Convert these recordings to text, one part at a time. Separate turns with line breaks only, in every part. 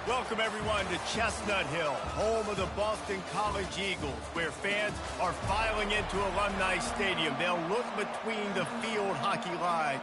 Welcome, everyone, to Chestnut Hill, home of the Boston College Eagles, where fans are filing into Alumni Stadium. They'll look between the field hockey lines.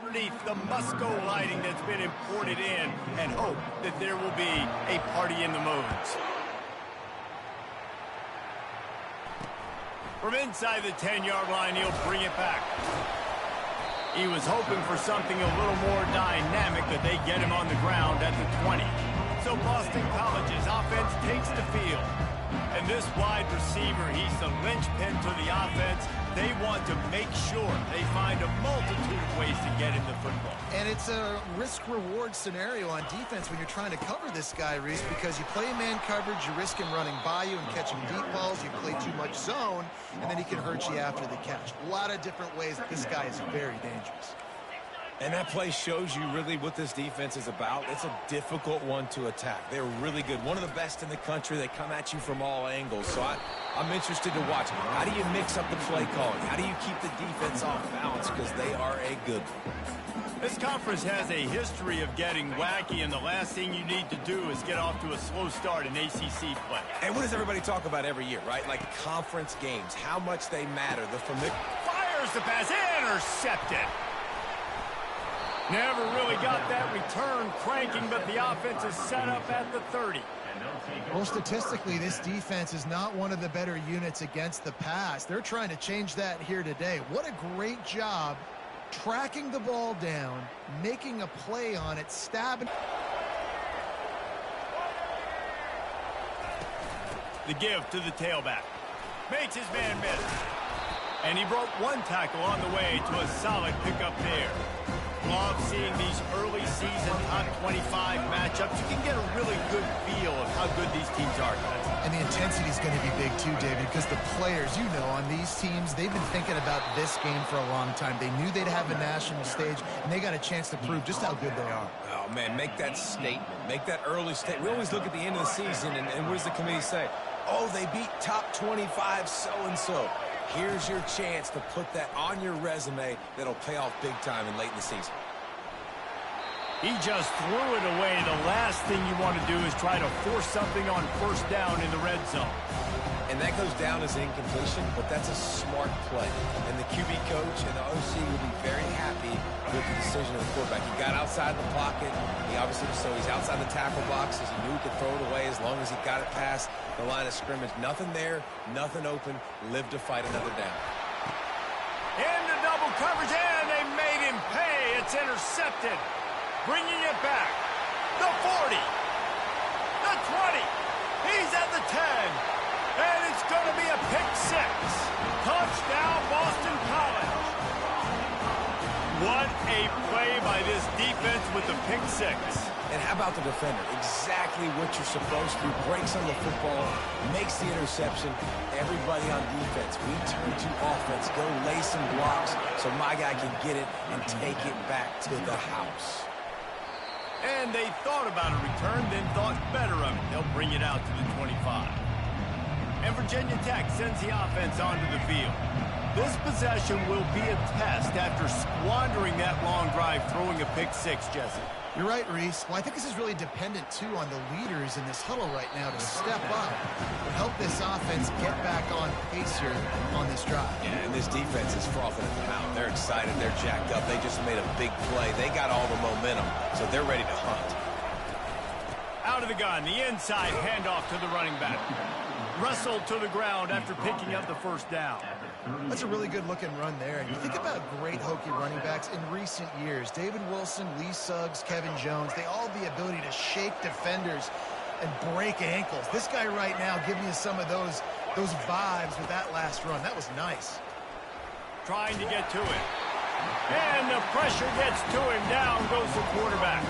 Underneath the Musco lighting that's been imported in, and hope that there will be a party in the moons. From inside the 10-yard line, he'll bring it back. He was hoping for something a little more dynamic, that they get him on the ground at the 20. So Boston College's offense takes the field. And this wide receiver, he's the linchpin to the offense. They want to make sure they find a multitude of ways to get him the football.
And it's a risk-reward scenario on defense when you're trying to cover this guy, Reese, because you play man coverage, you risk him running by you and catching deep balls. You play too much zone, and then he can hurt you after the catch. A lot of different ways that this guy is very dangerous.
And that play shows you really what this defense is about. It's a difficult one to attack. They're really good. One of the best in the country. They come at you from all angles. So I'm interested to watch. How do you mix up the play calling? How do you keep the defense off balance? Because they are a good one.
This conference has a history of getting wacky, and the last thing you need to do is get off to a slow start in ACC play.
And what does everybody talk about every year, right? Like conference games, how much they matter.
Fires the pass, intercepted. Never really got that return cranking, but the offense is set up at the 30.
Well, statistically, this defense is not one of the better units against the pass. They're trying to change that here today. What a great job tracking the ball down, making a play on it, stabbing.
The give to the tailback. Makes his man miss. And he broke one tackle on the way to a solid pickup there. Love seeing these early season top 25 matchups. You can get a really good feel of how good these teams are, guys.
And the intensity is going to be big too, David, because the players, you know, on these teams, they've been thinking about this game for a long time. They knew they'd have a national stage, and they got a chance to prove just how good they are.
Oh, man, make that statement. Make that early statement. We always look at the end of the season, and what does the committee say? Oh, they beat top 25 so-and-so. Here's your chance to put that on your resume that'll pay off big time and late in the season.
He just threw it away. The last thing you want to do is try to force something on first down in the red zone.
And that goes down as incompletion, but that's a smart play. And the QB coach and the OC will be very happy with the decision of the quarterback. He got outside the pocket. He obviously, so he's outside the tackle box as he knew he could throw it away as long as he got it past the line of scrimmage. Nothing there, nothing open. Live to fight another down.
Into double coverage, and they made him pay. It's intercepted. Bringing it back. The 40. The 20. He's at the 10. And it's going to be a pick six. Touchdown, Boston College. What a play by this defense with the pick six.
And how about the defender? Exactly what you're supposed to. Breaks on the football, makes the interception. Everybody on defense, we turn to offense. Go lay some blocks so my guy can get it and take it back to the house.
And they thought about a return, then thought better of it. They'll bring it out to the 25. And Virginia Tech sends the offense onto the field. This possession will be a test after squandering that long drive, throwing a pick six, Jesse.
You're right, Reese. Well, I think this is really dependent, too, on the leaders in this huddle right now to step up and help this offense get back on pace here on this drive.
Yeah, and this defense is frothing at the mouth. They're excited. They're jacked up. They just made a big play. They got all the momentum, so they're ready to hunt.
Out of the gun, the inside handoff to the running back. Wrestled to the ground after picking up the first down.
That's a really good-looking run there. And you think about great Hokie running backs in recent years. David Wilson, Lee Suggs, Kevin Jones, they all have the ability to shake defenders and break ankles. This guy right now giving you some of those vibes with that last run. That was nice.
Trying to get to it. And the pressure gets to him. Down goes the quarterback.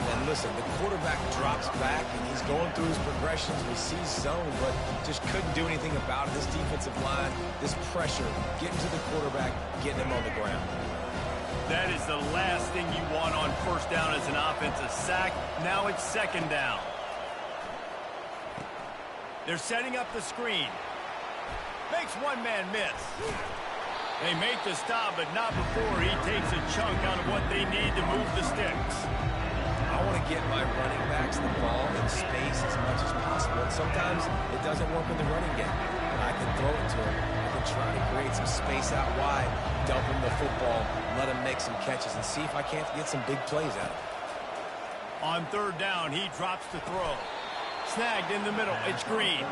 And listen, the quarterback drops back, and he's going through his progressions. We see zone, but just couldn't do anything about it. This defensive line, this pressure, getting to the quarterback, getting him on the ground.
That is the last thing you want on first down as an offensive sack. Now it's second down. They're setting up the screen. Makes one man miss. They make the stop, but not before he takes a chunk out of what they need to move the sticks.
I want to get my running backs the ball in space as much as possible. And sometimes it doesn't work in the running game. And I can throw it to him. I can try to create some space out wide, dump him the football, let him make some catches, and see if I can't get some big plays out of it.
On third down, he drops to throw. Snagged in the middle. It's Green.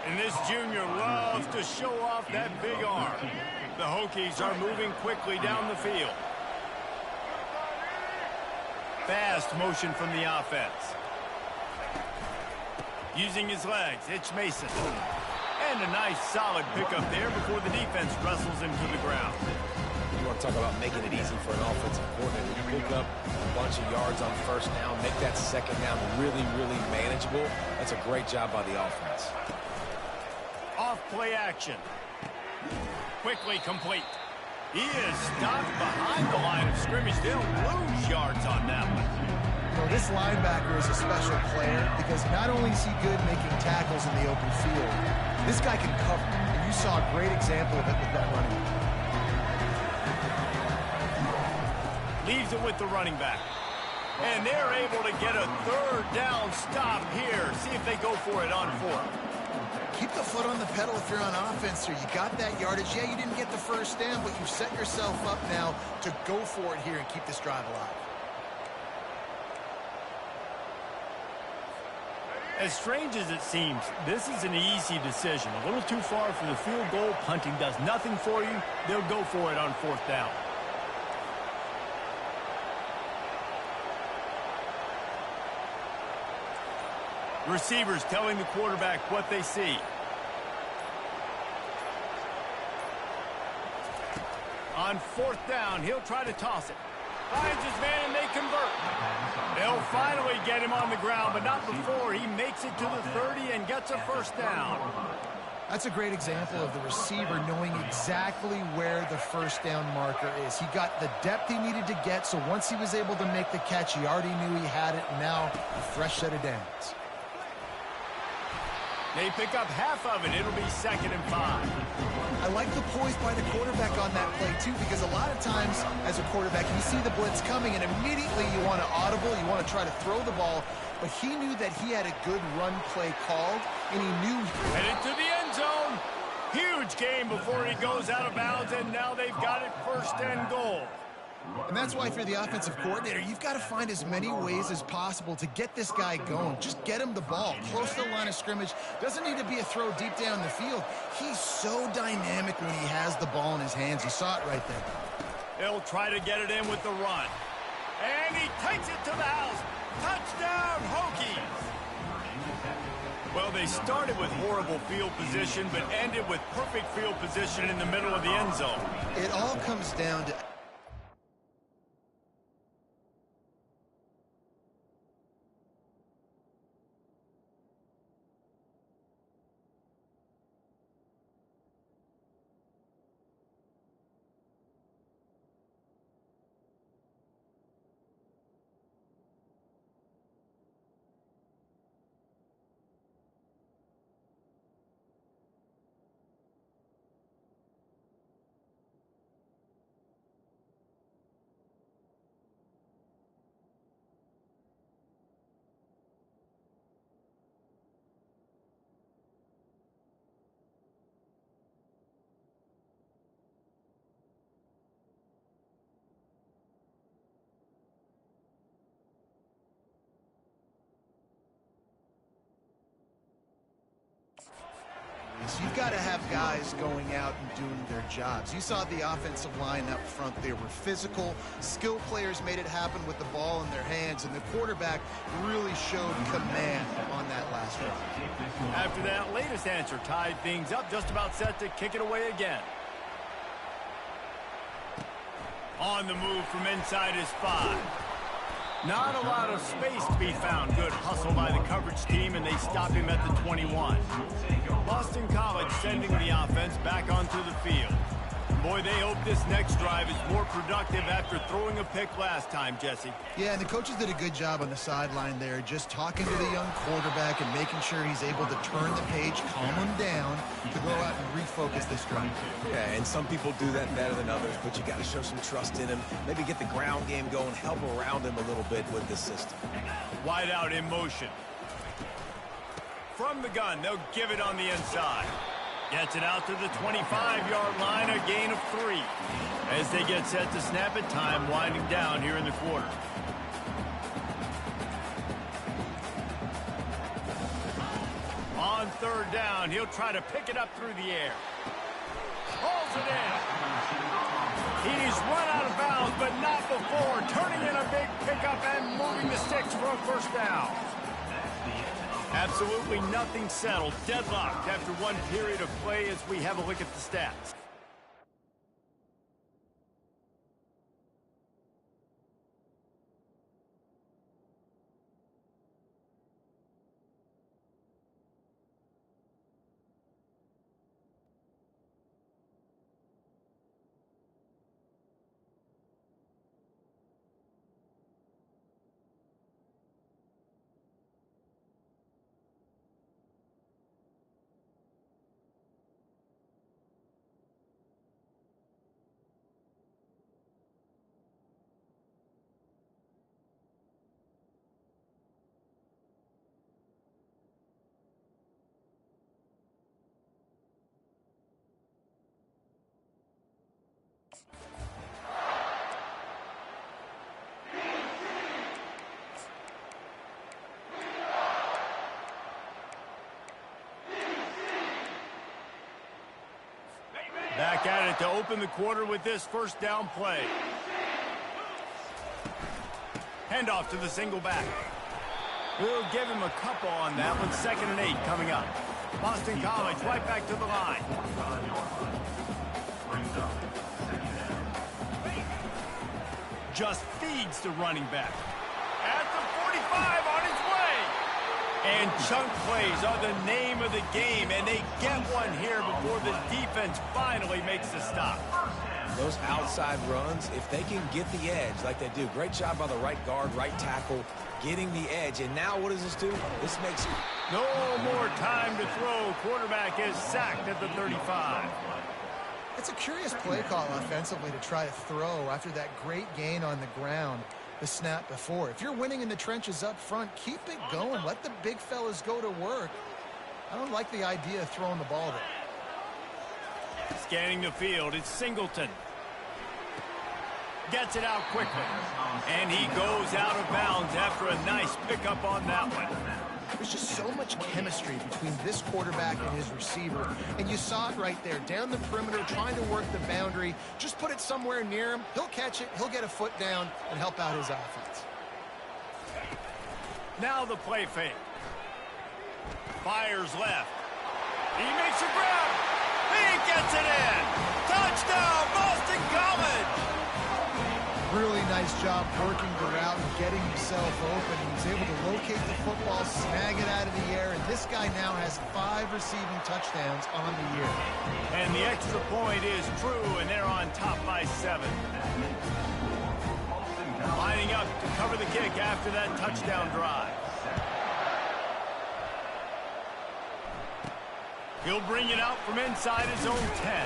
And this junior loves to show off that big arm. The Hokies are moving quickly down the field. Fast motion from the offense. Using his legs, it's Mason. And a nice solid pickup there before the defense wrestles him to the ground.
You want to talk about making it easy for an offensive coordinator. You pick up a bunch of yards on first down, make that second down really, really manageable. That's a great job by the offense.
Off play action. Quickly complete. He is stopped behind the line of scrimmage. They'll lose yards on that one.
You know, this linebacker is a special player because not only is he good making tackles in the open field, this guy can cover. And you saw a great example of it with that running back.
Leaves it with the running back. And they're able to get a third down stop here. See if they go for it on fourth.
Keep the foot on the pedal if you're on offense here. You got that yardage. Yeah, you didn't get the first down, but you've set yourself up now to go for it here and keep this drive alive.
As strange as it seems, this is an easy decision. A little too far for the field goal. Punting does nothing for you. They'll go for it on fourth down. Receivers telling the quarterback what they see. On fourth down, he'll try to toss it. Finds his man and they convert. They'll finally get him on the ground, but not before he makes it to the 30 and gets a first down.
That's a great example of the receiver knowing exactly where the first down marker is. He got the depth he needed to get, so once he was able to make the catch, he already knew he had it, and now a fresh set of downs.
They pick up half of it. It'll be 2nd and 5.
I like the poise by the quarterback on that play, too, because a lot of times as a quarterback, you see the blitz coming, and immediately you want to audible, you want to try to throw the ball, but he knew that he had a good run play called, and he knew...
Headed to the end zone. Huge game before he goes out of bounds, and now they've got it 1st and goal.
And that's why if you're the offensive coordinator, you've got to find as many ways as possible to get this guy going. Just get him the ball close to the line of scrimmage. Doesn't need to be a throw deep down the field. He's so dynamic when he has the ball in his hands. You saw it right there.
He'll try to get it in with the run. And he takes it to the house. Touchdown, Hokies! Well, they started with horrible field position, but ended with perfect field position in the middle of the end zone.
It all comes down to... You've got to have guys going out and doing their jobs. You saw the offensive line up front. They were physical. Skilled players made it happen with the ball in their hands, and the quarterback really showed command on that last run.
After that latest answer tied things up, just about set to kick it away again. On the move from inside his 5. Not a lot of space to be found. Good hustle by the coverage team, and they stop him at the 21. Boston College sending the offense back onto the field. Boy, they hope this next drive is more productive after throwing a pick last time, Jesse.
Yeah, and the coaches did a good job on the sideline there, just talking to the young quarterback and making sure he's able to turn the page, calm him down, to go out and refocus this drive.
Yeah, and some people do that better than others, but you got to show some trust in him. Maybe get the ground game going, help around him a little bit with this system.
Wide out in motion. From the gun, they'll give it on the inside. Gets it out to the 25-yard line, a gain of 3. As they get set to snap it, time winding down here in the quarter. On 3rd down, he'll try to pick it up through the air. Hauls it in. He's run out of bounds, but not before. Turning in a big pickup and moving the sticks for a 1st down. Absolutely nothing settled. Deadlocked after one period of play as we have a look at the stats. Back at it to open the quarter with this 1st down play. Handoff to the single back. We'll give him a couple on that one. 2nd and 8 coming up. Boston College right back to the line. Just leads the running back. At the 45 on his way. And chunk plays are the name of the game, and they get one here before the defense finally makes the stop.
Those outside runs, if they can get the edge like they do, great job by the right guard, right tackle, getting the edge. And now what does this do? This makes
no more time to throw. Quarterback is sacked at the 35.
It's a curious play call offensively to try to throw after that great gain on the ground the snap before. If you're winning in the trenches up front, keep it going. Let the big fellas go to work. I don't like the idea of throwing the ball there.
Scanning the field, it's Singleton. Gets it out quickly. And he goes out of bounds after a nice pickup on that one.
There's just so much chemistry between this quarterback and his receiver. And you saw it right there, down the perimeter, trying to work the boundary. Just put it somewhere near him. He'll catch it, he'll get a foot down, and help out his offense.
Now the play fake. Fires left. He makes a grab. He gets it in. Touchdown, Boston College.
Really nice job working the route and getting himself open. He was able to locate the football, snag it out of the air, and this guy now has 5 receiving touchdowns on the year.
And the extra point is true, and they're on top by 7. Lining up to cover the kick after that touchdown drive. He'll bring it out from inside his own 10.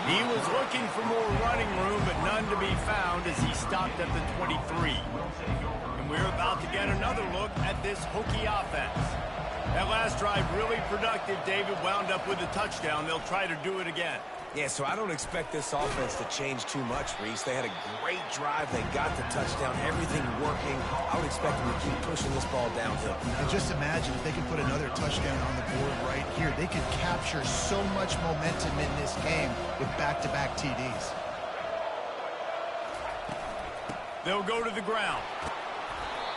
He was looking for more running room, but none to be found as he stopped at the 23. And we're about to get another look at this Hokie offense. That last drive really productive. David wound up with a touchdown. They'll try to do it again.
Yeah, so I don't expect this offense to change too much, Reese. They had a great drive. They got the touchdown. Everything working. I would expect them to keep pushing this ball downhill.
And just imagine if they could put another touchdown on the board right here. They could capture so much momentum in this game with back-to-back TDs.
They'll go to the ground.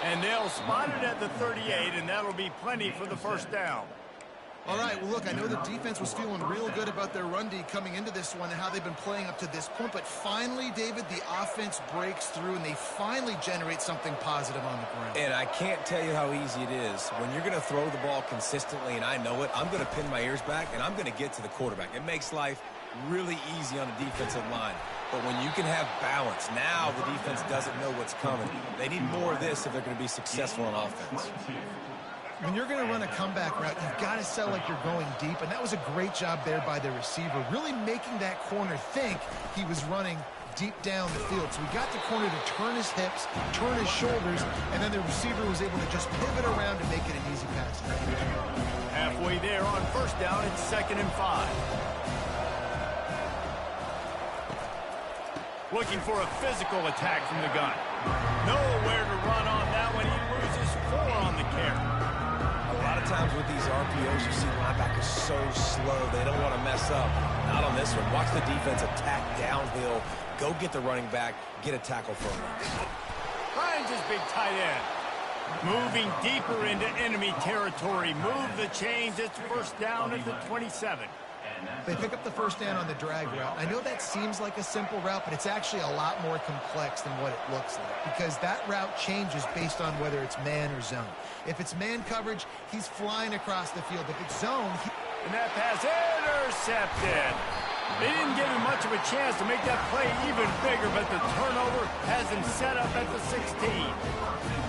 And they'll spot it at the 38, and that'll be plenty for the first down.
All right, well, look, I know the defense was feeling real good about their run D coming into this one and how they've been playing up to this point, but finally, David, the offense breaks through, and they finally generate something positive on the ground.
And I can't tell you how easy it is. When you're going to throw the ball consistently, and I know it, I'm going to pin my ears back, and I'm going to get to the quarterback. It makes life really easy on the defensive line. But when you can have balance, now the defense doesn't know what's coming. They need more of this if they're going to be successful on offense.
When you're going to run a comeback route, you've got to sell like you're going deep, and that was a great job there by the receiver, really making that corner think he was running deep down the field. So we got the corner to turn his hips, turn his shoulders, and then the receiver was able to just pivot around and make it an easy pass.
Halfway there on first down, it's 2nd and 5. Looking for a physical attack from the gun. Nowhere to run on that one. He loses 4 on the carry.
A lot of times with these RPOs, you see linebackers so slow, they don't want to mess up. Not on this one. Watch the defense attack downhill, go get the running back, get a tackle for him.
Finds his big tight end. Moving deeper into enemy territory. Move the chains. It's first down at the 27.
They pick up the first down on the drag route. I know that seems like a simple route, but it's actually a lot more complex than what it looks like because that route changes based on whether it's man or zone. If it's man coverage, he's flying across the field. If it's zone,
and that pass intercepted. They didn't give him much of a chance to make that play even bigger, but the turnover has him set up at the 16.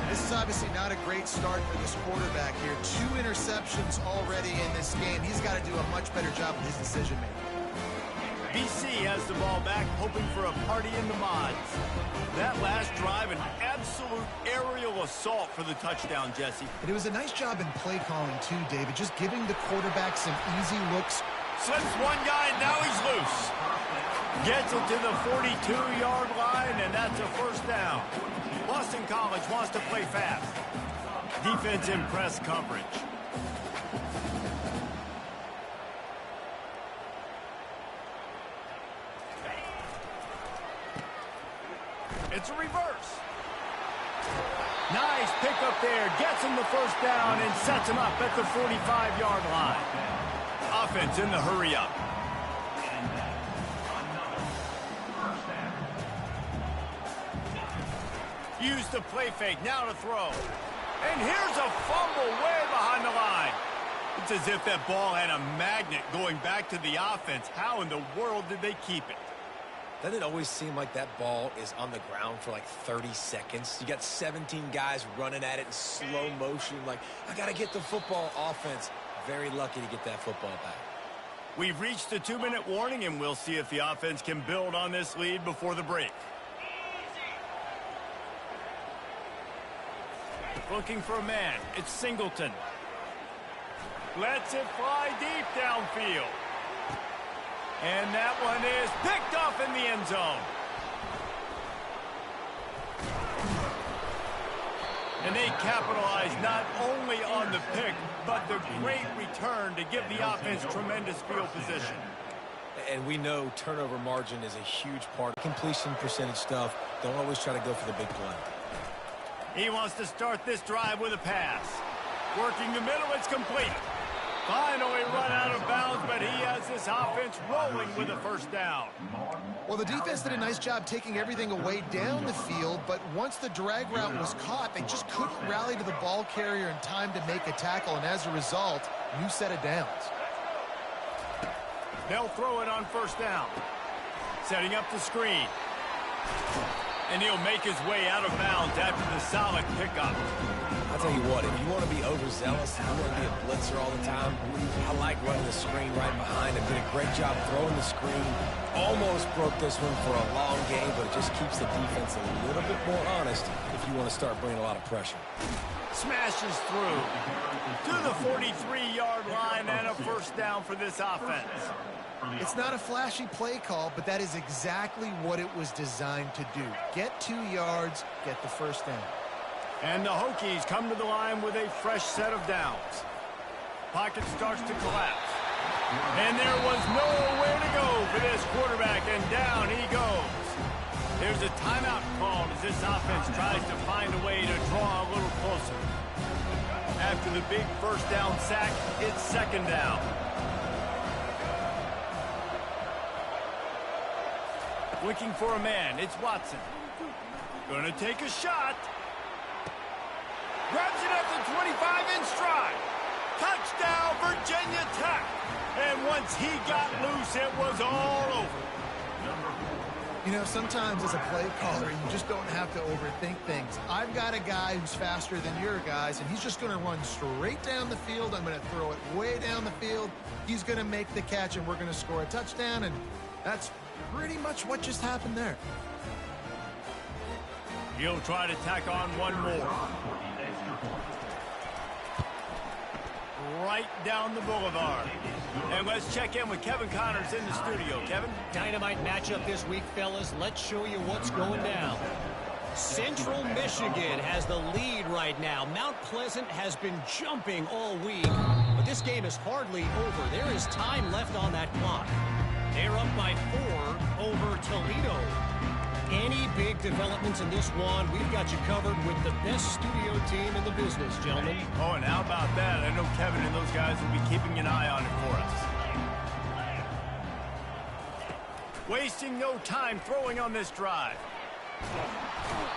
This is obviously not a great start for this quarterback here. 2 interceptions already in this game. He's got to do a much better job with his decision-making.
BC has the ball back, hoping for a party in the mods. That last drive, an absolute aerial assault for the touchdown, Jesse.
But it was a nice job in play calling, too, David, just giving the quarterback some easy looks.
Slips one guy, and now he's loose. Gets it to the 42-yard line, and that's a first down. Boston College wants to play fast. Defense in press coverage. It's a reverse. Nice pickup there. Gets him the first down and sets him up at the 45-yard line. Offense in the hurry-up. used the play fake. Now to throw. And here's a fumble way behind the line. It's as if that ball had a magnet going back to the offense. How in the world did they keep it?
Doesn't it always seem like that ball is on the ground for like 30 seconds? You got 17 guys running at it in slow motion. Like, I got to get the football. Offense, very lucky to get that football back.
We've reached the 2-minute warning, and we'll see if the offense can build on this lead before the break. Looking for a man. It's Singleton. Lets it fly deep downfield. And that one is picked off in the end zone. And they capitalize not only on the pick, but the great return to give the offense tremendous field position.
And we know turnover margin is a huge part of completion percentage stuff. Don't always try to go for the big play.
He wants to start this drive with a pass. Working the middle, it's complete. Finally run out of bounds, but he has this offense rolling with a first down.
Well, the defense did a nice job taking everything away down the field, but once the drag route was caught, they just couldn't rally to the ball carrier in time to make a tackle, and as a result, new set of downs.
They'll throw it on first down. Setting up the screen. And he'll make his way out of bounds after the solid pickup.
I'll tell you what, if you want to be overzealous, if you want to be a blitzer all the time, I like running the screen right behind him. Did a great job throwing the screen. Almost broke this one for a long game, but it just keeps the defense a little bit more honest if you want to start bringing a lot of pressure.
Smashes through to the 43-yard line and a first down for this offense.
It's not a flashy play call, but that is exactly what it was designed to do. Get 2 yards, get the first down.
And the Hokies come to the line with a fresh set of downs. Pocket starts to collapse. And there was nowhere to go for this quarterback, and down he goes. There's a timeout called as this offense tries to find a way to draw a little closer. After the big first down sack, it's second down. Looking for a man, it's Watson. Gonna take a shot. Grabs it at the 25 in stride. Touchdown, Virginia Tech. And once he got loose, it was all over.
You know, sometimes as a play caller, you just don't have to overthink things. I've got a guy who's faster than your guys, and he's just going to run straight down the field. I'm going to throw it way down the field. He's going to make the catch, and we're going to score a touchdown, and that's pretty much what just happened there.
He'll try to tack on one more. Right down the boulevard. And let's check in with Kevin Connors in the studio. Kevin?
Dynamite matchup this week, fellas. Let's show you what's going down. Central Michigan has the lead right now. Mount Pleasant has been jumping all week, but this game is hardly over. There is time left on that clock. They're up by 4 over Toledo. Any big developments in this one, we've got you covered with the best studio team in the business, gentlemen.
Oh, and how about that? I know Kevin and those guys will be keeping an eye on it for us. Wasting no time throwing on this drive.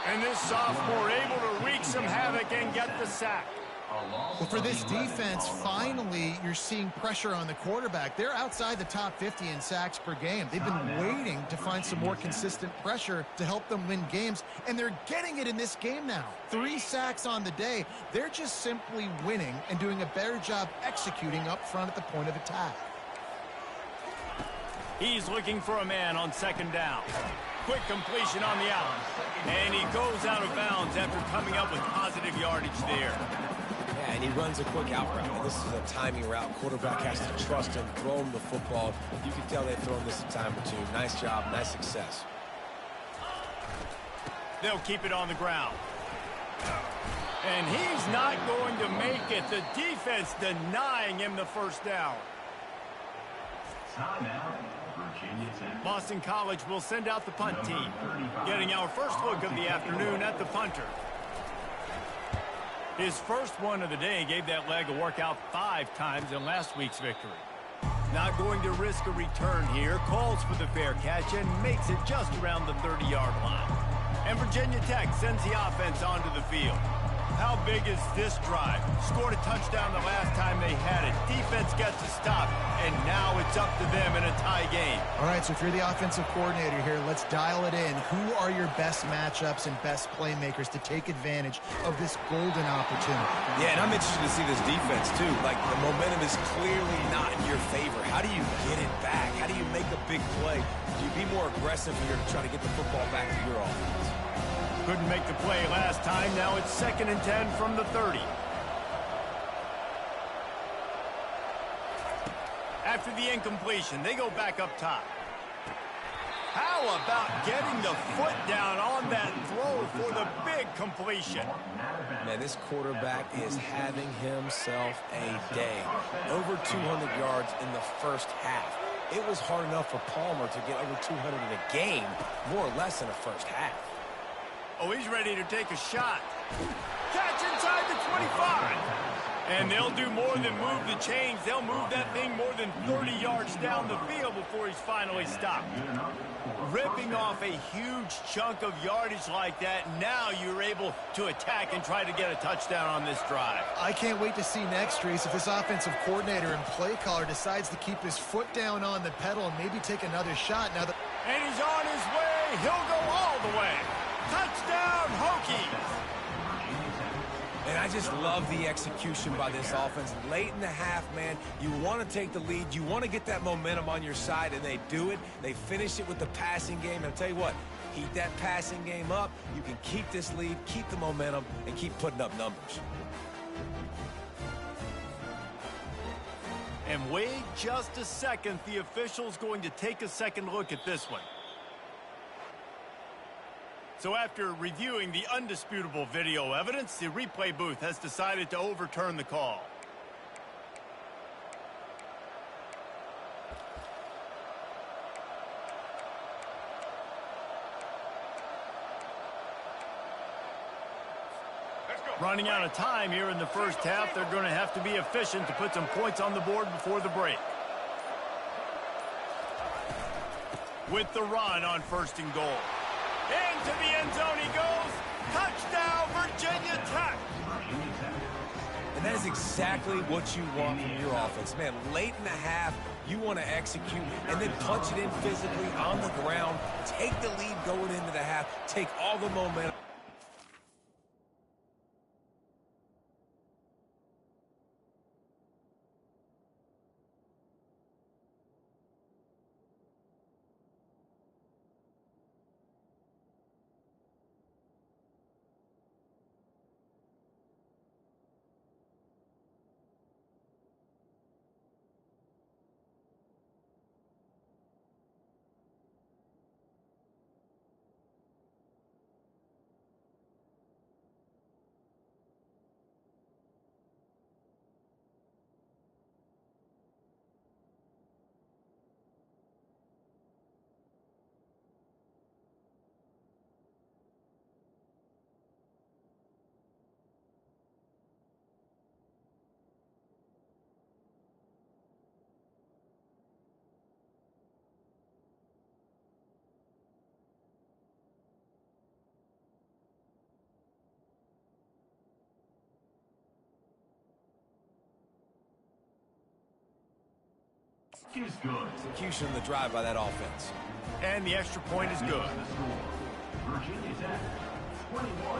And this sophomore able to wreak some havoc and get the sack.
Well, for this defense, finally, you're seeing pressure on the quarterback. They're outside the top 50 in sacks per game. They've been waiting to find some more consistent pressure to help them win games, and they're getting it in this game now. 3 sacks on the day. They're just simply winning and doing a better job executing up front at the point of attack.
He's looking for a man on second down. Quick completion on the out. And he goes out of bounds after coming up with positive yardage there.
Yeah, and he runs a quick out route. And this is a timing route. Quarterback has to trust him, throw him the football. You can tell they've thrown this a time or two. Nice job, nice success.
They'll keep it on the ground. And he's not going to make it. The defense denying him the first down. Boston College will send out the punt team. Getting our first look of the afternoon at the punter. His first one of the day gave that leg a workout 5 times in last week's victory. Not going to risk a return here. Calls for the fair catch and makes it just around the 30-yard line. And Virginia Tech sends the offense onto the field. How big is this drive? Scored a touchdown the last time they had it. Defense gets a stop, and now it's up to them in a tie game.
All right, so if you're the offensive coordinator here, let's dial it in. Who are your best matchups and best playmakers to take advantage of this golden opportunity?
Yeah, and I'm interested to see this defense, too. Like, the momentum is clearly not in your favor. How do you get it back? How do you make a big play? Do you be more aggressive here to try to get the football back to your offense?
Couldn't make the play last time. Now it's 2nd and 10 from the 30. After the incompletion, they go back up top. How about getting the foot down on that throw for the big completion?
Man, this quarterback is having himself a day. Over 200 yards in the first half. It was hard enough for Palmer to get over 200 in a game, more or less in the first half.
Oh, he's ready to take a shot. Catch inside the 25. And they'll do more than move the chains. They'll move that thing more than 30 yards down the field before he's finally stopped. Ripping off a huge chunk of yardage like that, now you're able to attack and try to get a touchdown on this drive.
I can't wait to see next, Reese, if this offensive coordinator and play caller decides to keep his foot down on the pedal and maybe take another shot. Now
And he's on his way. He'll go all the way. Touchdown, Hokies!
And I just love the execution by this offense. Late in the half, man, you want to take the lead. You want to get that momentum on your side, and they do it. They finish it with the passing game. And I'll tell you what, keep that passing game up. You can keep this lead, keep the momentum, and keep putting up numbers.
And wait just a second. The official's going to take a second look at this one. So after reviewing the undisputable video evidence, the replay booth has decided to overturn the call. Running out of time here in the first half, they're going to have to be efficient to put some points on the board before the break. With the run on 1st and goal. Into the end zone he goes. Touchdown, Virginia Tech.
And that is exactly what you want from your offense. Man, late in the half, you want to execute and then punch it in physically on the ground. Take the lead going into the half. Take all the momentum.
Is good.
Execution of the drive by that offense.
And the extra point is good.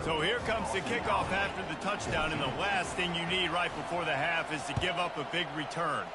So here comes the kickoff after the touchdown, and the last thing you need right before the half is to give up a big return.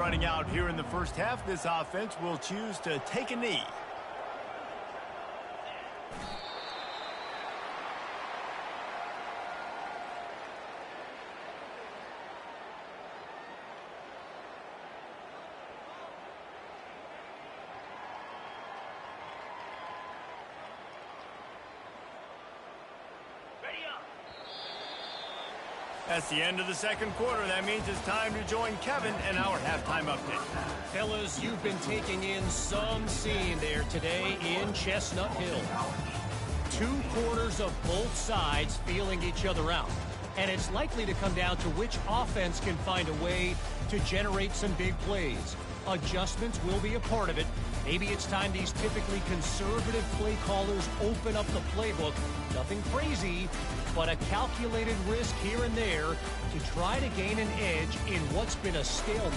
running out here in the first half. This offense will choose to take a knee. That's the end of the second quarter. That means it's time to join Kevin in our halftime update.
Fellas, you've been taking in some scene there today in Chestnut Hill. 2 quarters of both sides feeling each other out. And it's likely to come down to which offense can find a way to generate some big plays. Adjustments will be a part of it. Maybe it's time these typically conservative play callers open up the playbook. Nothing crazy, but a calculated risk here and there to try to gain an edge in what's been a stalemate.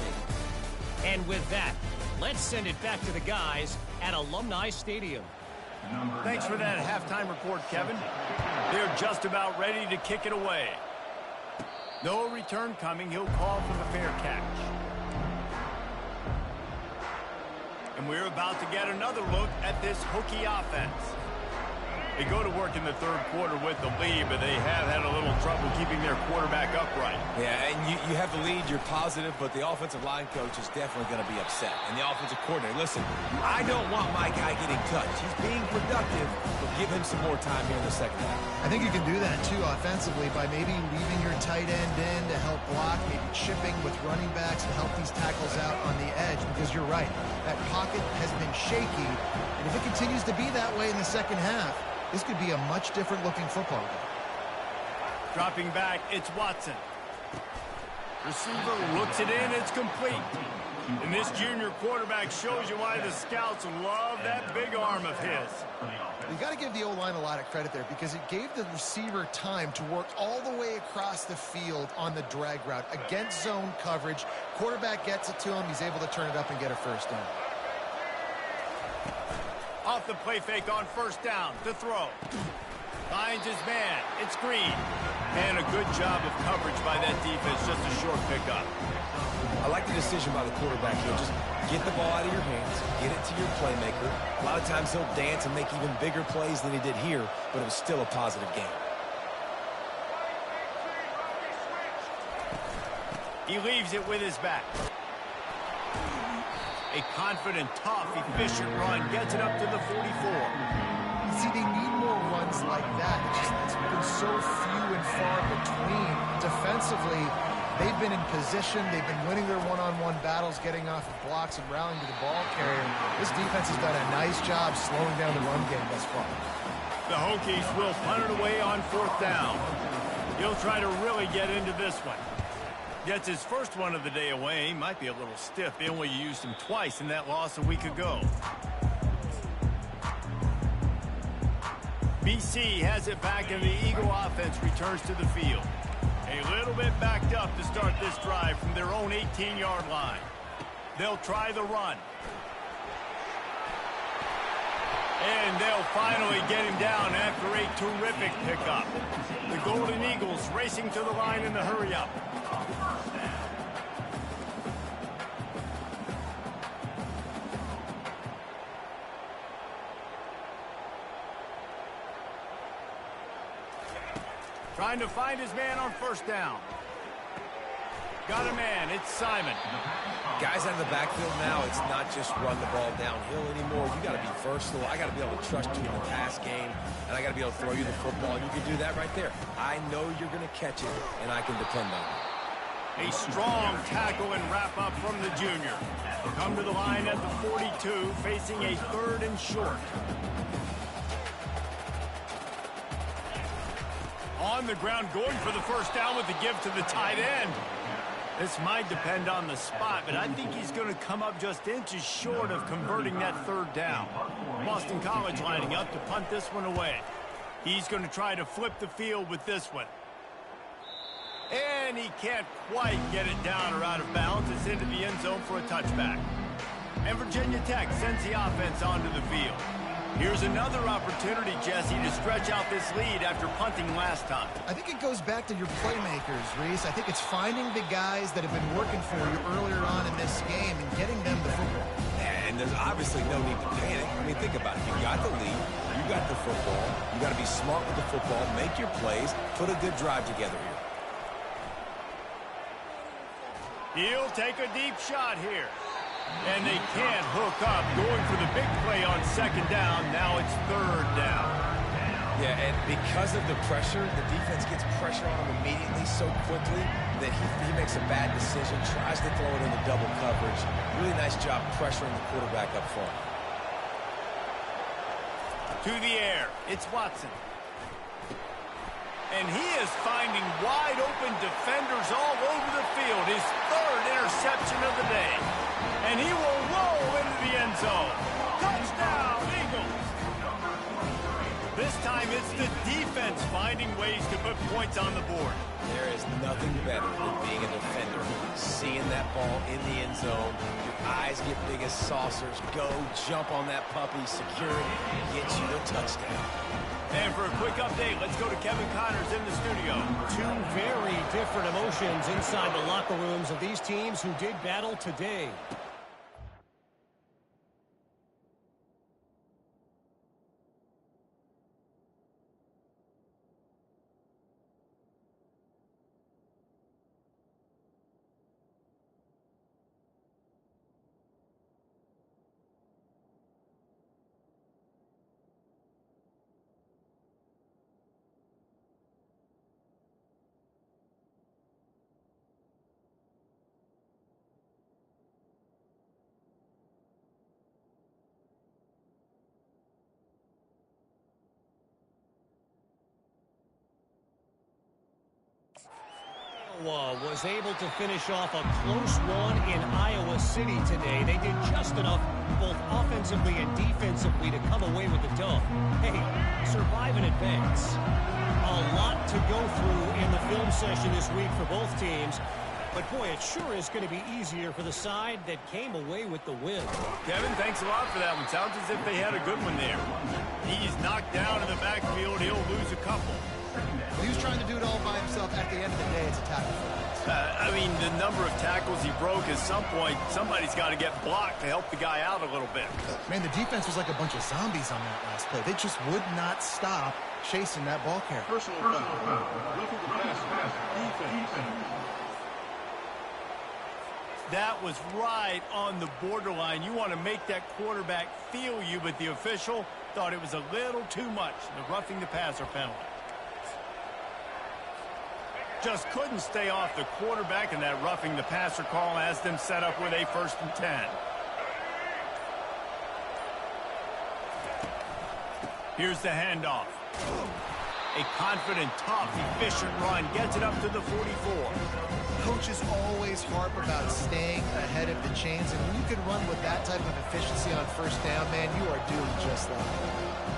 And with that, let's send it back to the guys at Alumni Stadium.
Thanks for that halftime report, Kevin. They're just about ready to kick it away. No return coming. He'll call for the fair catch. And we're about to get another look at this Hokie offense. They go to work in the third quarter with the lead, but they have had a little trouble keeping their quarterback upright.
Yeah, and you have the lead, you're positive, but the offensive line coach is definitely going to be upset. And the offensive coordinator, listen, I don't want my guy getting touched. He's being productive, but give him some more time here in the second half.
I think you can do that, too, offensively, by maybe leaving your tight end in to help block, maybe chipping with running backs to help these tackles out on the edge, because you're right. That pocket has been shaky, and if it continues to be that way in the second half, this could be a much different-looking football game.
Dropping back, it's Watson. Receiver looks it in, it's complete. And this junior quarterback shows you why the scouts love that big arm of his.
You got to give the O-line a lot of credit there because it gave the receiver time to work all the way across the field on the drag route against zone coverage. Quarterback gets it to him. He's able to turn it up and get a first down.
Off the play fake on first down to throw. Finds his man. It's Green. And a good job of coverage by that defense. Just a short pickup.
I like the decision by the quarterback here. Just get the ball out of your hands, get it to your playmaker. A lot of times he'll dance and make even bigger plays than he did here, but it was still a positive game.
He leaves it with his back. A confident, tough, efficient run gets it up to the 44.
See, they need more runs like that. It's been so few and far between. Defensively, they've been in position. They've been winning their one-on-one battles, getting off of blocks and rallying to the ball carrier. This defense has done a nice job slowing down the run game thus far.
The Hokies will punt it away on fourth down. He'll try to really get into this one. Gets his first one of the day away. He might be a little stiff. They only used him twice in that loss a week ago. BC has it back, and the Eagle offense returns to the field. A little bit backed up to start this drive from their own 18-yard line. They'll try the run. And they'll finally get him down after a terrific pickup. The Golden Eagles racing to the line in the hurry-up. Trying to find his man on first down. Got a man. It's Simon.
Guys out of the backfield now, it's not just run the ball downhill anymore. You got to be versatile. I got to be able to trust you in the pass game, and I got to be able to throw you the football. You can do that right there. I know you're going to catch it, and I can depend on it.
A strong tackle and wrap up from the junior. Come to the line at the 42, facing a 3rd and short. On the ground, going for the first down with the give to the tight end. This might depend on the spot, but I think he's going to come up just inches short of converting that 3rd down. Boston College lining up to punt this one away. He's going to try to flip the field with this one. And he can't quite get it down or out of bounds. It's into the end zone for a touchback. And Virginia Tech sends the offense onto the field. Here's another opportunity, Jesse, to stretch out this lead after punting last time.
I think it goes back to your playmakers, Reese. I think it's finding the guys that have been working for you earlier on in this game and getting them the football.
And there's obviously no need to panic. I mean, think about it. You got the lead. You got the football. You got to be smart with the football. Make your plays. Put a good drive together here.
He'll take a deep shot here. And they can't hook up. Going for the big play on second down. Now it's third down.
Yeah, and because of the pressure, the defense gets pressure on him immediately so quickly that he makes a bad decision, tries to throw it into double coverage. Really nice job pressuring the quarterback up front.
To the air. It's Watson. And he is finding wide open defenders all over the field. His third interception of the day. And he will roll into the end zone. Touchdown, Eagles! This time it's the defense finding ways to put points on the board.
There is nothing better than being a defender. Seeing that ball in the end zone, your eyes get big as saucers. Go, jump on that puppy, secure it, get you a touchdown.
And for a quick update, let's go to Kevin Connors in the studio.
Two very different emotions inside the locker rooms of these teams who did battle today. Was able to finish off a close one in Iowa City today. They did just enough, both offensively and defensively, to come away with the dub. Hey, survive and advance. A lot to go through in the film session this week for both teams. But, boy, it sure is going to be easier for the side that came away with the win.
Kevin, thanks a lot for that one. Sounds as if they had a good one there. He's knocked down in the backfield. He'll lose a couple.
He was trying to do it all by himself. At the end of the day, it's a tackle for us.
I mean, the number of tackles he broke, at some point, somebody's got to get blocked to help the guy out a little bit.
Man, the defense was like a bunch of zombies on that last play. They just would not stop chasing that ball carrier.
Personal foul. Roughing the pass. Defense.
That was right on the borderline. You want to make that quarterback feel you, but the official thought it was a little too much, the roughing the passer penalty. Just couldn't stay off the quarterback, and that roughing the passer call has them set up with a 1st and 10. Here's the handoff. A confident, tough, efficient run gets it up to the 44.
Coaches always harp about staying ahead of the chains, and when you can run with that type of efficiency on 1st down, man, you are doing just that.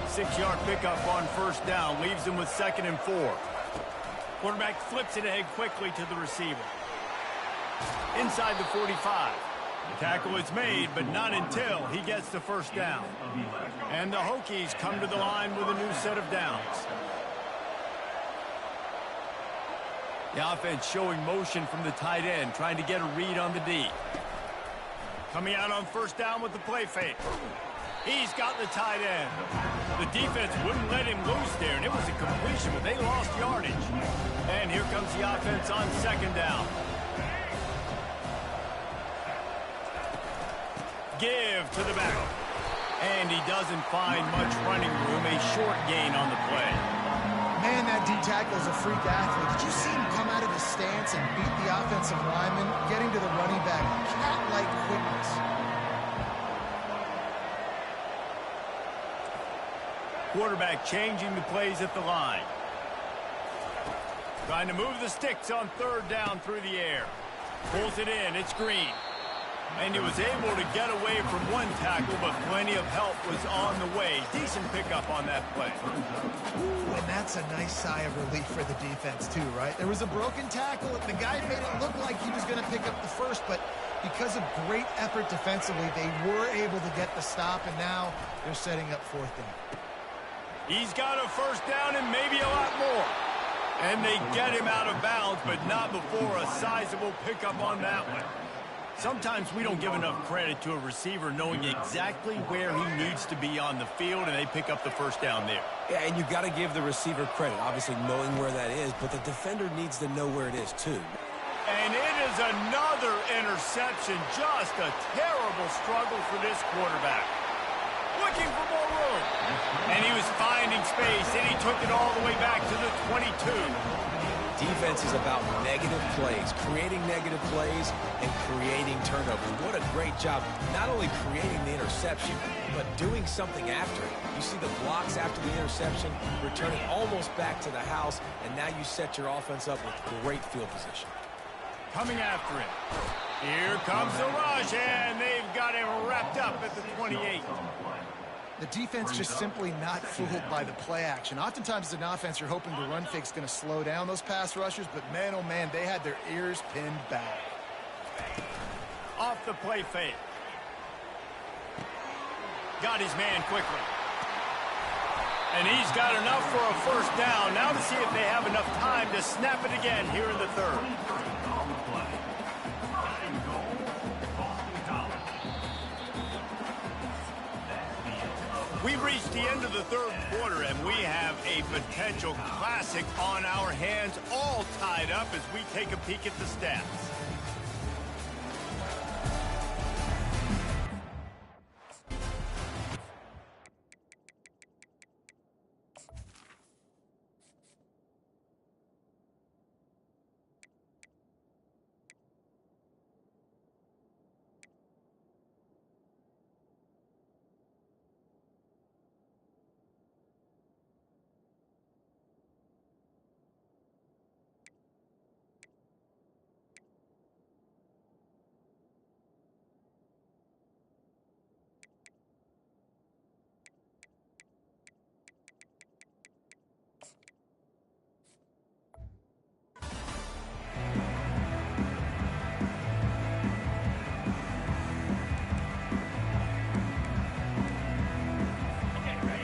6-yard pickup on 1st down leaves them with 2nd and 4. Quarterback flips it ahead quickly to the receiver. Inside the 45. The tackle is made, but not until he gets the 1st down. And the Hokies come to the line with a new set of downs. The offense showing motion from the tight end, trying to get a read on the D. Coming out on 1st down with the play fake. He's got the tight end. The defense wouldn't let him loose there, and it was a completion, but they lost yardage. And here comes the offense on 2nd down. Give to the back. And he doesn't find much running room. A short gain on the play.
Man, that D tackle is a freak athlete. Did you see him come out of the stance and beat the offensive lineman, getting to the running back? Cat-like quickness.
Quarterback changing the plays at the line. Trying to move the sticks on 3rd down through the air. Pulls it in. It's Green. And he was able to get away from one tackle, but plenty of help was on the way. Decent pickup on that play.
Ooh, and that's a nice sigh of relief for the defense, too, right? There was a broken tackle. The guy made it look like he was going to pick up the 1st, but because of great effort defensively, they were able to get the stop, and now they're setting up fourth down.
He's got a first down and maybe a lot more. And they get him out of bounds, but not before a sizable pickup on that one. Sometimes we don't give enough credit to a receiver knowing exactly where he needs to be on the field, and they pick up the first down there.
Yeah, and you got to give the receiver credit, obviously knowing where that is, but the defender needs to know where it is too.
And it is another interception. Just a terrible struggle for this quarterback. Looking for more room. And he was finding space, and he took it all the way back to the 22.
Defense is about negative plays, creating negative plays and creating turnovers. What a great job, not only creating the interception, but doing something after it. You see the blocks after the interception, returning almost back to the house, and now you set your offense up with great field position.
Coming after him. Here comes the rush, and they've got him wrapped up at the 28.
The defense just simply not fooled by the play action. Oftentimes as an offense, you're hoping the run fake's going to slow down those pass rushers, but man, oh man, they had their ears pinned back.
Off the play fake. Got his man quickly. And he's got enough for a first down. Now to see if they have enough time to snap it again here in the third. We've reached the end of the third quarter, and we have a potential classic on our hands, all tied up as we take a peek at the stats.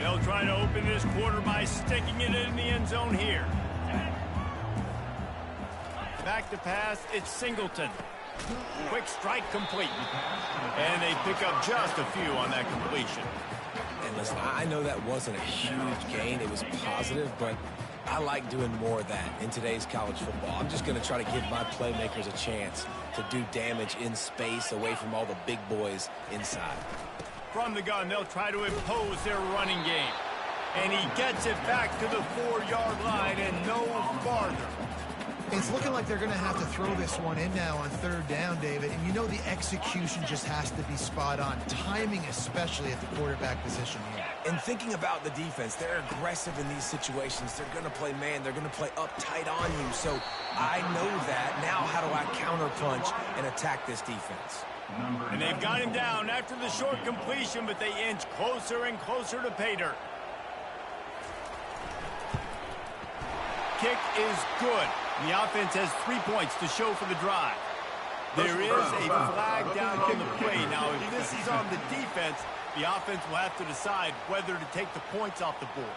They'll try to open this quarter by sticking it in the end zone here. Back to pass, it's Singleton. Quick strike complete. And they pick up just a few on that completion.
And listen, I know that wasn't a huge gain. It was positive, but I like doing more of that in today's college football. I'm just going to try to give my playmakers a chance to do damage in space away from all the big boys inside.
From the gun, they'll try to impose their running game. And he gets it back to the 4-yard line and no farther.
It's looking like they're going to have to throw this one in now on third down, David. And you know the execution just has to be spot on. Timing, especially at the quarterback position here.
And thinking about the defense, they're aggressive in these situations. They're going to play man. They're going to play uptight on you. So I know that. Now how do I counterpunch and attack this defense?
And they've got him down after the short completion, but they inch closer and closer to pay dirt. Kick is good. The offense has 3 points to show for the drive. There is a flag down on the play. Now, if this is on the defense, the offense will have to decide whether to take the points off the board.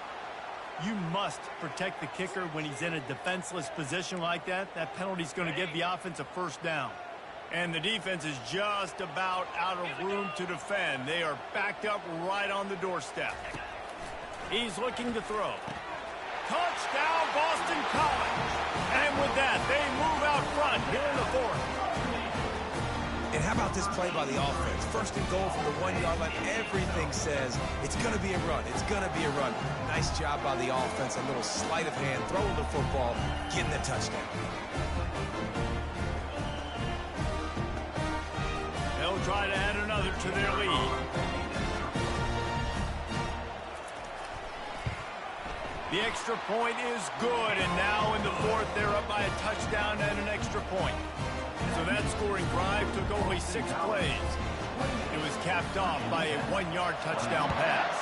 You must protect the kicker when he's in a defenseless position like that. That penalty is going to give the offense a first down. And the defense is just about out of room to defend. They are backed up right on the doorstep. He's looking to throw. Touchdown, Boston College. And with that, they move out front here in the fourth.
And how about this play by the offense? First and goal from the 1-yard line. Everything says it's going to be a run. It's going to be a run. Nice job by the offense. A little sleight of hand, throwing the football, getting the touchdown.
They'll try to add another to their lead. The extra point is good, and now in the fourth, they're up by a touchdown and an extra point. So that scoring drive took only 6 plays. It was capped off by a 1-yard touchdown pass.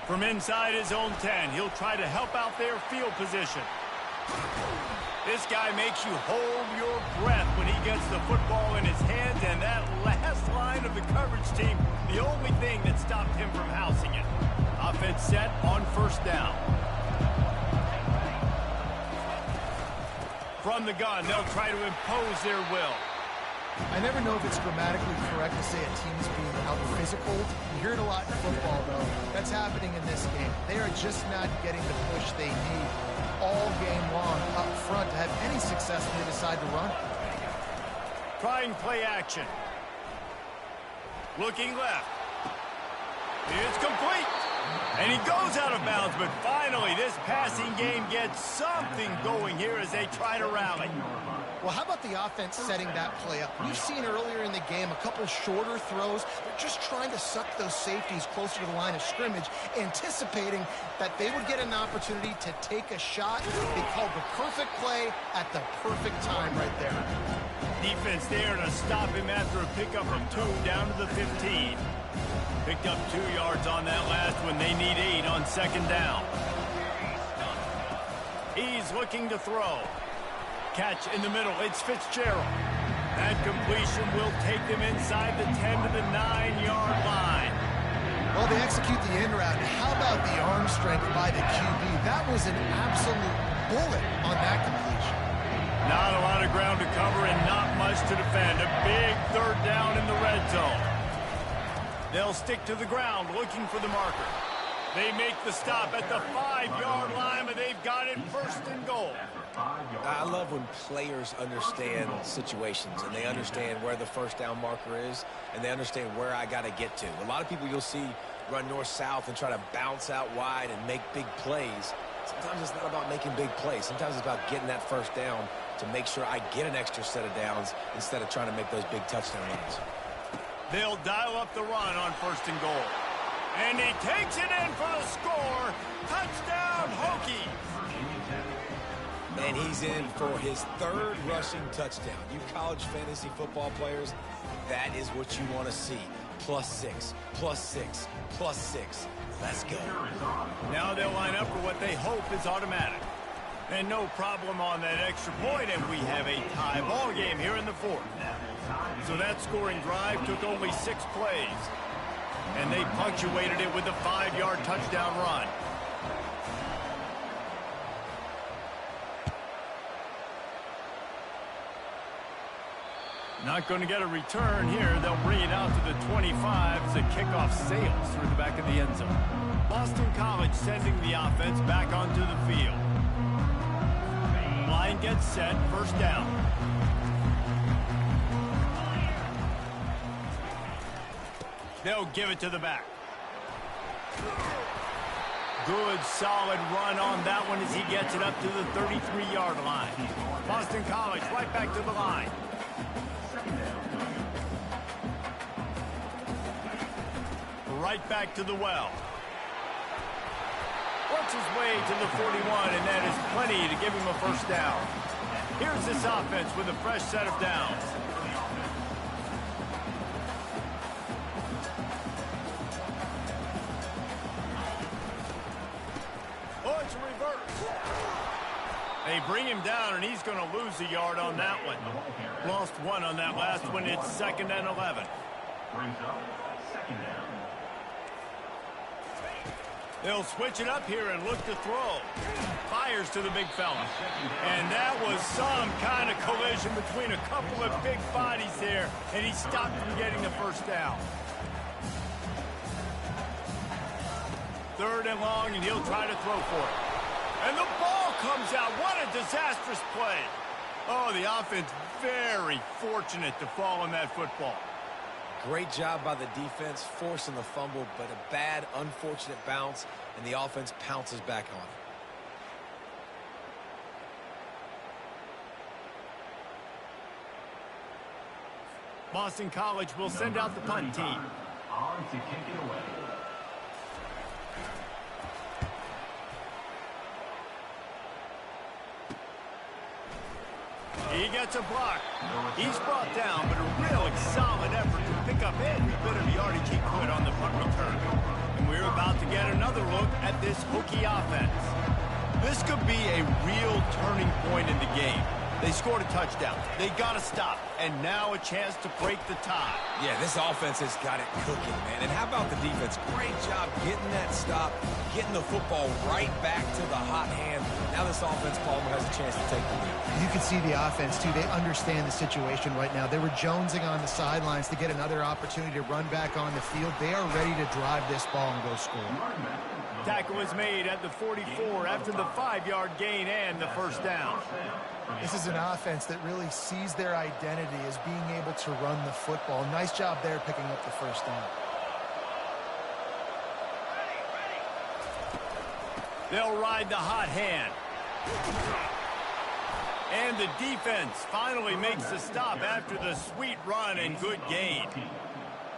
From inside his own 10, he'll try to help out their field position. This guy makes you hold your breath when he gets the football in his hands, and that last line of the coverage team, the only thing that stopped him from housing it. Offense set on first down. From the gun, they'll try to impose their will.
I never know if it's grammatically correct to say a team is being out physical. You hear it a lot in football, though. That's happening in this game. They are just not getting the push they need all game long up front to have any success when they decide to run.
Trying play action. Looking left. It's complete. And he goes out of bounds, but finally this passing game gets something going here as they try to rally.
Well, how about the offense setting that play up? We've seen earlier in the game a couple shorter throws. They're just trying to suck those safeties closer to the line of scrimmage, anticipating that they would get an opportunity to take a shot. They called the perfect play at the perfect time right there.
Defense there to stop him after a pickup of 2 down to the 15. Picked up 2 yards on that last one. They need 8 on second down. He's looking to throw. Catch in the middle. It's Fitzgerald. That completion will take them inside the 10 to the 9-yard line.
Well, they execute the in route. How about the arm strength by the QB? That was an absolute bullet on that completion.
Not a lot of ground to cover and not much to defend. A big third down in the red zone. They'll stick to the ground looking for the marker. They make the stop at the 5-yard line, but they've got it first and goal.
I love when players understand situations and they understand where the first down marker is and they understand where I got to get to. A lot of people you'll see run north-south and try to bounce out wide and make big plays. Sometimes it's not about making big plays. Sometimes it's about getting that first down to make sure I get an extra set of downs instead of trying to make those big touchdown runs.
They'll dial up the run on first and goal. And he takes it in for the score. Touchdown, Hokies.
And he's in for his 3rd rushing touchdown. You college fantasy football players, that is what you want to see. +6, +6, +6. Let's go.
Now they'll line up for what they hope is automatic. And no problem on that extra point, and we have a tie ball game here in the 4th. So that scoring drive took only 6 plays. And they punctuated it with a 5-yard touchdown run. Not going to get a return here. They'll bring it out to the 25 as the kickoff sails through the back of the end zone. Boston College sending the offense back onto the field. Line gets set, first down. They'll give it to the back. Good, solid run on that one as he gets it up to the 33-yard line. Boston College right back to the line. Right back to the well. Works his way to the 41, and that is plenty to give him a first down. Here's this offense with a fresh set of downs. Oh, it's a reverse. They bring him down, and he's going to lose a yard on that one. Lost 1 on that last one. It's 2nd and 11.
Brings up 2nd down.
They'll switch it up here and look to throw. Fires to the big fella. And that was some kind of collision between a couple of big bodies there, and he stopped from getting the first down. 3rd and long, and he'll try to throw for it. And the ball comes out. What a disastrous play. Oh, the offense very fortunate to fall on that football.
Great job by the defense, forcing the fumble, but a bad, unfortunate bounce, and the offense pounces back on it.
Boston College will send out the punt team.
On to kick it away.
He gets a block. He's brought down, but a really solid effort to pick up every bit of yardage he could on the punt return. And we're about to get another look at this Hokie offense. This could be a real turning point in the game. They scored a touchdown. They got to stop. And now a chance to break the tie.
Yeah, this offense has got it cooking, man. And how about the defense? Great job getting that stop, getting the football right back to the hot hand. Now this offense, Palmer, has a chance to take the lead.
You can see the offense, too. They understand the situation right now. They were jonesing on the sidelines to get another opportunity to run back on the field. They are ready to drive this ball and go score.
Tackle is made at the 44 after the 5-yard gain and the first down.
This is an offense that really sees their identity as being able to run the football. Nice job there picking up the first down.
They'll ride the hot hand. And the defense finally makes the stop after the sweet run and good gain.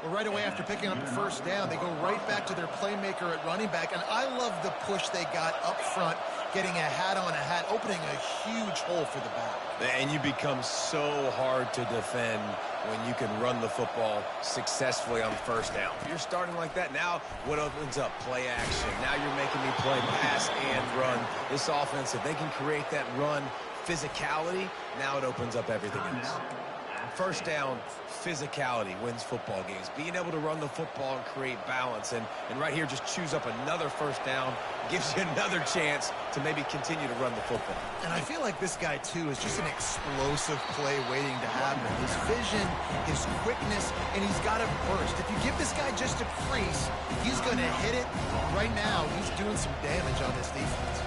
Well, right away after picking up the first down, they go right back to their playmaker at running back. And I love the push they got up front, getting a hat on a hat, opening a huge hole for the back.
And you become so hard to defend when you can run the football successfully on first down. If you're starting like that, now what opens up? Play action. Now you're making me play pass and run. This offense, if they can create that run physicality, now it opens up everything else. First down, physicality wins football games. Being able to run the football and create balance. And right here, just choose up another first down. Gives you another chance to maybe continue to run the football.
And I feel like this guy, too, is just an explosive play waiting to happen. His vision, his quickness, and he's got a burst. If you give this guy just a crease, he's going to hit it. Right now, he's doing some damage on this defense.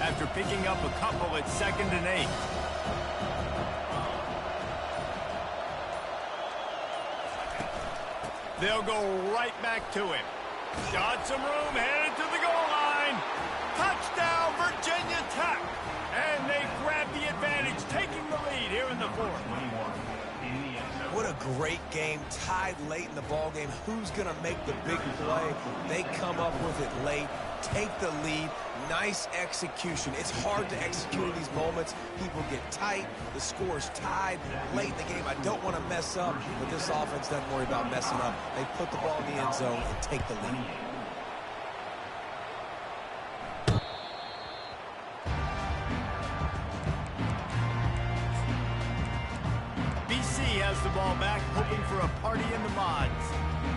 After picking up a couple at 2nd and 8. They'll go right back to him. Got some room, headed to the goal line. Touchdown, Virginia Tech. And they grab the advantage, taking the lead here in the 4th.
What a great game, tied late in the ball game. Who's going to make the big play? They come up with it late, take the lead. Nice execution. It's hard to execute in these moments. People get tight. The score's tied late in the game. I don't want to mess up, but this offense doesn't worry about messing up. They put the ball in the end zone and take the lead.
BC has the ball back, hoping for a party in the mods.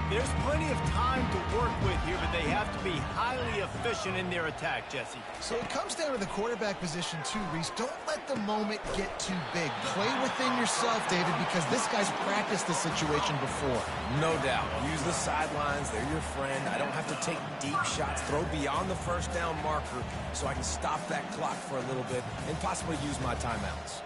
There's plenty of time to work with here, but they have to be highly efficient in their attack, Jesse.
So it comes down to the quarterback position too, Reese. Don't let the moment get too big. Play within yourself, David, because this guy's practiced the situation before.
No doubt. Use the sidelines. They're your friend. I don't have to take deep shots. Throw beyond the first down marker so I can stop that clock for a little bit and possibly use my timeouts.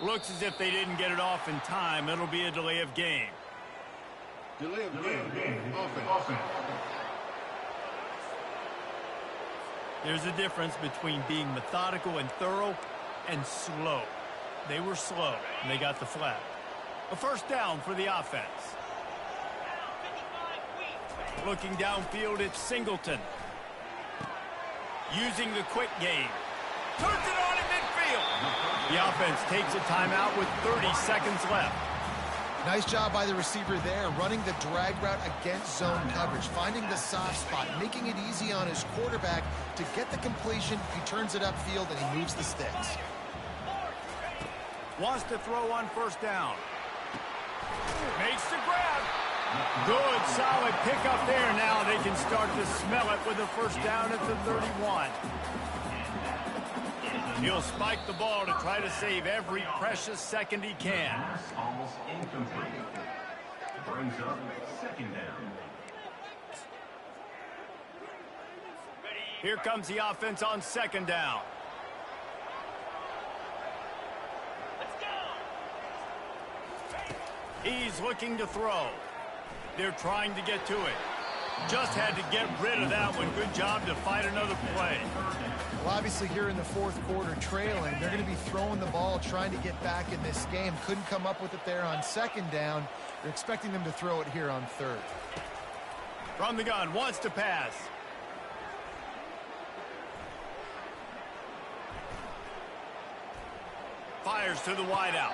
Looks as if they didn't get it off in time. It'll be a delay of game.
Delay of game. Offense.
There's a difference between being methodical and thorough and slow. They were slow, and they got the flag. A first down for the offense. Looking downfield, it's Singleton. Using the quick game. Turns it on in midfield. The offense takes a timeout with 30 seconds left.
Nice job by the receiver there, running the drag route against zone coverage, finding the soft spot, making it easy on his quarterback to get the completion. He turns it upfield, and he moves the sticks.
Wants to throw on first down. Makes the grab. Good, solid pickup there. Now they can start to smell it with a first down at the 31. He'll spike the ball to try to save every precious second he can.
Almost incomplete. Brings up 2nd down.
Here comes the offense on 2nd down. He's looking to throw. They're trying to get to it. Just had to get rid of that one. Good job to fight another play.
Well, obviously here in the fourth quarter trailing, they're going to be throwing the ball, trying to get back in this game. Couldn't come up with it there on second down. They're expecting them to throw it here on third.
From the gun, wants to pass. Fires to the wideout.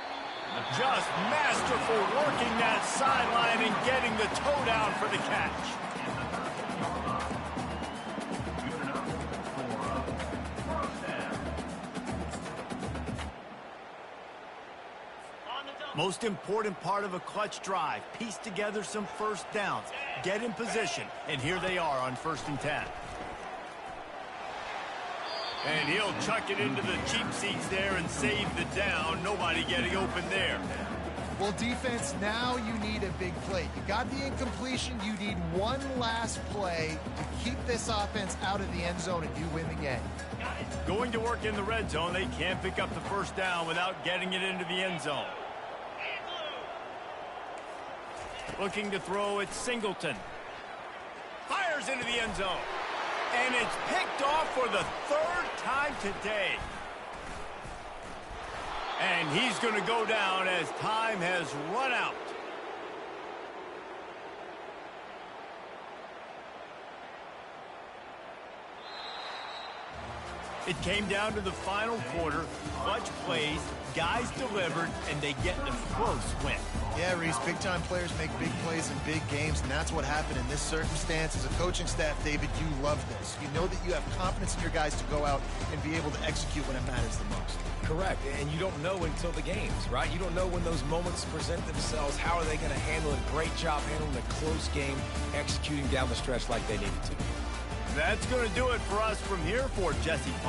Just masterful working that sideline and getting the toe down for the catch. Most important part of a clutch drive, piece together some first downs, get in position, and here they are on 1st and 10. And he'll chuck it into the cheap seats there and save the down. Nobody getting open there.
Well, defense, now you need a big play. You got the incompletion. You need one last play to keep this offense out of the end zone, and you win the game.
Going to work in the red zone. They can't pick up the first down without getting it into the end zone. Looking to throw at Singleton. Fires into the end zone. And it's picked off for the 3rd time today. And he's going to go down as time has run out. It came down to the final quarter. Clutch plays, guys delivered, and they get the close win.
Yeah, Reese, big-time players make big plays in big games, and that's what happened in this circumstance. As a coaching staff, David, you love this. You know that you have confidence in your guys to go out and be able to execute when it matters the most.
Correct, and you don't know until the games, right? You don't know when those moments present themselves. How are they going to handle it? Great job handling a close game, executing down the stretch like they needed to.
That's going to do it for us from here for Jesse